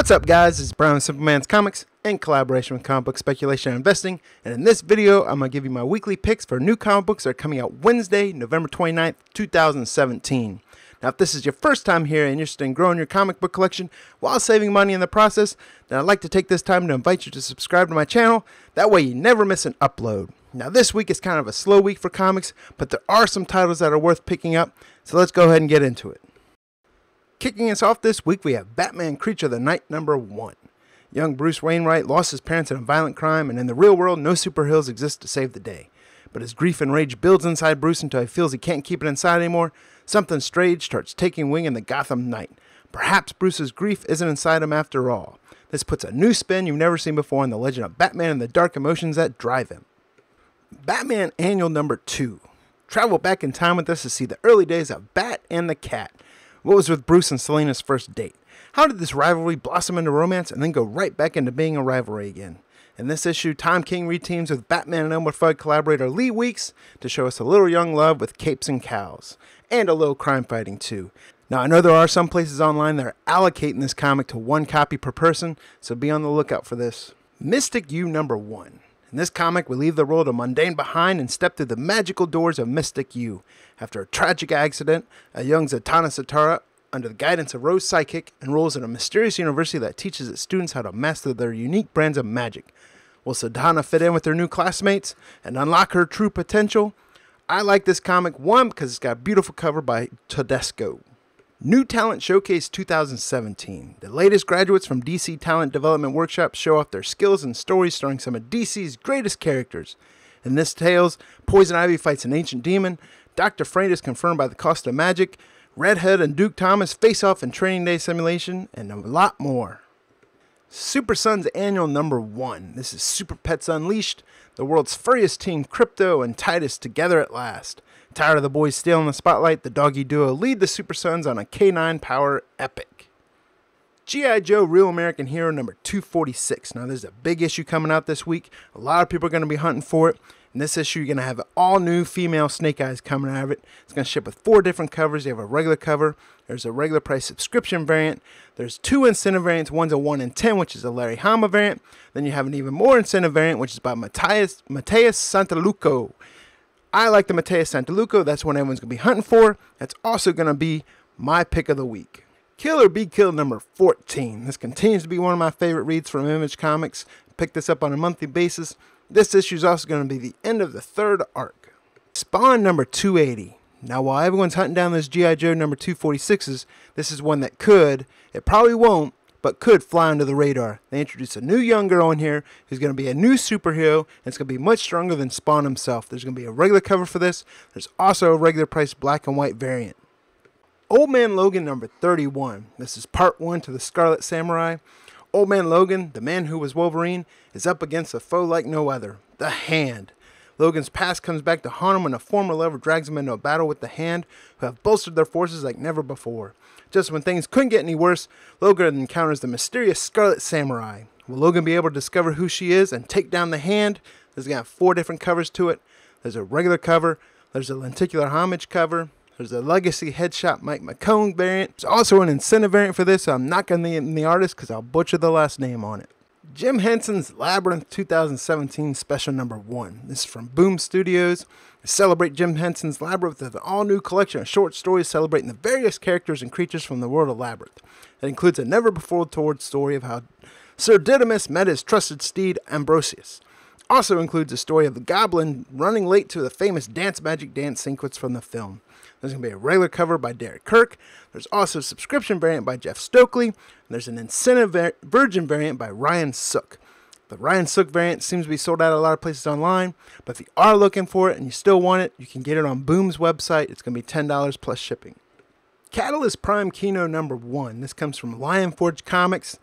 What's up, guys? It's Brown Simpleman's Comics in collaboration with Comic Book Speculation and Investing, and in this video I'm going to give you my weekly picks for new comic books that are coming out Wednesday, November 29th, 2017. Now, if this is your first time here and you're interested in growing your comic book collection while saving money in the process, then I'd like to take this time to invite you to subscribe to my channel. That way you never miss an upload. Now, this week is kind of a slow week for comics, but there are some titles that are worth picking up, so let's go ahead and get into it. Kicking us off this week, we have Batman Creature of the Night #1. Young Bruce Wainwright lost his parents in a violent crime, and in the real world, no superheroes exist to save the day. But as grief and rage builds inside Bruce until he feels he can't keep it inside anymore, something strange starts taking wing in the Gotham night. Perhaps Bruce's grief isn't inside him after all. This puts a new spin you've never seen before in the legend of Batman and the dark emotions that drive him. Batman Annual #2. Travel back in time with us to see the early days of Bat and the Cat. What was with Bruce and Selina's first date? How did this rivalry blossom into romance and then go right back into being a rivalry again? In this issue, Tom King reteams with Batman and Elmer Fudd collaborator Lee Weeks to show us a little young love with capes and cows. And a little crime fighting too. Now, I know there are some places online that are allocating this comic to one copy per person, so be on the lookout for this. Mystic U #1. In this comic, we leave the world of mundane behind and step through the magical doors of Mystic U. After a tragic accident, a young Zatanna Zatara, under the guidance of Rose Psychic, enrolls in a mysterious university that teaches its students how to master their unique brands of magic. Will Zatanna fit in with her new classmates and unlock her true potential? I like this comic, one, because it's got a beautiful cover by Tedesco. New Talent Showcase 2017. The latest graduates from DC Talent Development Workshops show off their skills and stories starring some of DC's greatest characters. In this tales, Poison Ivy fights an ancient demon, Dr. Freight is confirmed by the cost of magic, Red Hood and Duke Thomas face off in Training Day Simulation, and a lot more. Super Sons Annual #1. This is Super Pets Unleashed, the world's furriest team Crypto and Titus together at last. Tired of the boys stealing the spotlight, the doggy duo lead the Super Sons on a K9 power epic. G.I. Joe Real American Hero #246. Now, there's a big issue coming out this week. A lot of people are going to be hunting for it. In this issue, you're going to have all new female Snake Eyes coming out of it. It's going to ship with 4 different covers. You have a regular cover. There's a regular price subscription variant. There's 2 incentive variants. One's a 1 in 10, which is a Larry Hama variant. Then you have an even more incentive variant, which is by Mateus Santaluco. I like the Mateus Santaluco. That's one everyone's going to be hunting for. That's also going to be my pick of the week. Kill or Be Killed #14. This continues to be one of my favorite reads from Image Comics. Pick this up on a monthly basis. This issue is also going to be the end of the 3rd arc. Spawn #280. Now, while everyone's hunting down those G.I. Joe #246s, this is one that could, it probably won't, but could fly under the radar. They introduce a new young girl in here who's going to be a new superhero, and it's going to be much stronger than Spawn himself. There's going to be a regular cover for this. There's also a regular price black and white variant. Old Man Logan #31. This is part 1 to the Scarlet Samurai. Old Man Logan, the man who was Wolverine, is up against a foe like no other, the Hand. Logan's past comes back to haunt him when a former lover drags him into a battle with the Hand, who have bolstered their forces like never before. Just when things couldn't get any worse, Logan encounters the mysterious Scarlet Samurai. Will Logan be able to discover who she is and take down the Hand? There's got 4 different covers to it. There's a regular cover, there's a lenticular homage cover, there's a Legacy Headshot Mike McCone variant. There's also an incentive variant for this, so I'm not going to name the artist because I'll butcher the last name on it. Jim Henson's Labyrinth 2017 Special #1. This is from Boom Studios. To celebrate Jim Henson's Labyrinth with an all-new collection of short stories celebrating the various characters and creatures from the world of Labyrinth. It includes a never-before-told story of how Sir Didymus met his trusted steed Ambrosius. Also includes a story of the goblin running late to the famous magic dance sequence from the film. There's going to be a regular cover by Derek Kirk. There's also a subscription variant by Jeff Stokely. And there's an incentive virgin variant by Ryan Sook. The Ryan Sook variant seems to be sold out at a lot of places online, but if you are looking for it and you still want it, you can get it on Boom's website. It's going to be $10 plus shipping. Catalyst Prime Kino #1. This comes from Lionforge Comics.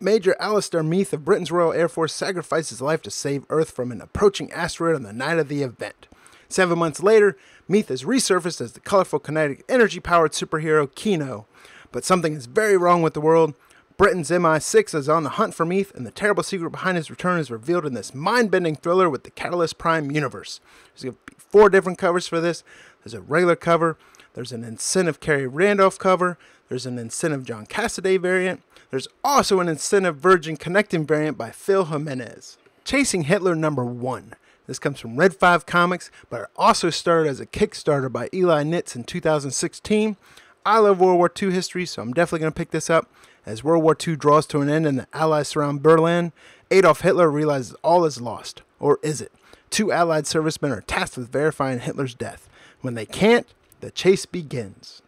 Major Alistair Meath of Britain's Royal Air Force sacrificed his life to save Earth from an approaching asteroid on the night of the event. 7 months later, Meath has resurfaced as the colorful kinetic energy-powered superhero Kino. But something is very wrong with the world. Britain's MI6 is on the hunt for Meath, and the terrible secret behind his return is revealed in this mind-bending thriller with the Catalyst Prime universe. There's going to be 4 different covers for this. There's a regular cover. There's an incentive Carrie Randolph cover. There's an incentive John Cassaday variant. There's also an incentive Virgin connecting variant by Phil Jimenez. Chasing Hitler #1. This comes from Red 5 Comics, but it also started as a Kickstarter by Eli Nitz in 2016. I love World War II history, so I'm definitely going to pick this up. As World War II draws to an end and the Allies surround Berlin, Adolf Hitler realizes all is lost. Or is it? 2 Allied servicemen are tasked with verifying Hitler's death. When they can't, the chase begins.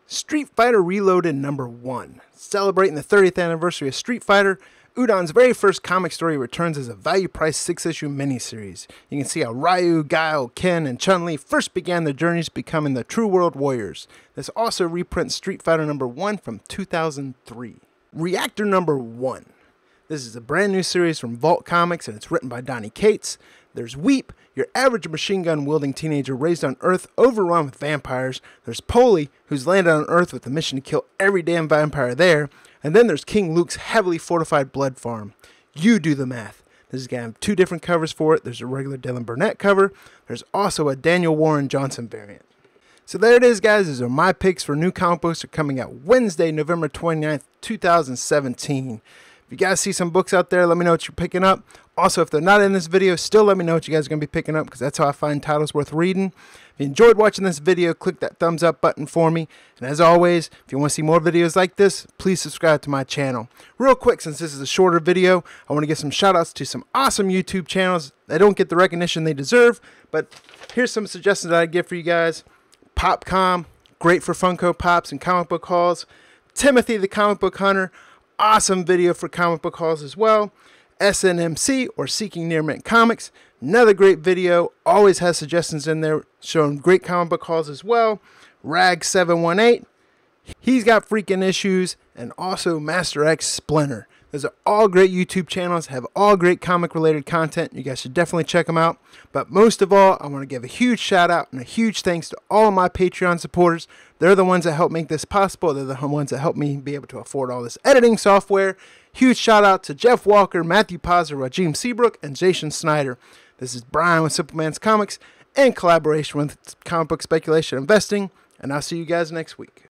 Street Fighter Reloaded #1. Celebrating the 30th anniversary of Street Fighter, Udon's very first comic story returns as a value-priced 6-issue miniseries. You can see how Ryu, Guile, Ken, and Chun-Li first began their journeys becoming the True World Warriors. This also reprints Street Fighter #1 from 2003. Reactor #1. This is a brand new series from Vault Comics, and it's written by Donny Cates. There's Weep, your average machine gun wielding teenager raised on Earth overrun with vampires. There's Polly, who's landed on Earth with the mission to kill every damn vampire there. And then there's King Luke's heavily fortified blood farm. You do the math. This is going to have 2 different covers for it. There's a regular Dylan Burnett cover. There's also a Daniel Warren Johnson variant. So there it is, guys. These are my picks for new comic books that are coming out Wednesday, November 29th, 2017. If you guys see some books out there, let me know what you're picking up. Also, if they're not in this video, still let me know what you guys are going to be picking up, because that's how I find titles worth reading. If you enjoyed watching this video, click that thumbs up button for me. And as always, if you want to see more videos like this, please subscribe to my channel. Real quick, since this is a shorter video, I want to give some shout outs to some awesome YouTube channels. They don't get the recognition they deserve, but here's some suggestions that I give for you guys. Popcom, great for Funko Pops and comic book hauls. Timothy the Comic Book Hunter, awesome video for comic book hauls as well. SNMC, or Seeking Near Mint Comics, another great video, always has suggestions in there showing great comic book hauls as well. Rag718, he's got freaking issues, and also Master X Splinter. Those are all great YouTube channels, have all great comic related content. You guys should definitely check them out. But most of all, I want to give a huge shout out and a huge thanks to all of my Patreon supporters. They're the ones that help make this possible. They're the ones that help me be able to afford all this editing software. Huge shout out to Jeff Walker, Matthew Pazzer, Rajim Seabrook, and Jason Snyder. This is Brian with Simpleman's Comics in collaboration with Comic Book Speculation Investing, and I'll see you guys next week.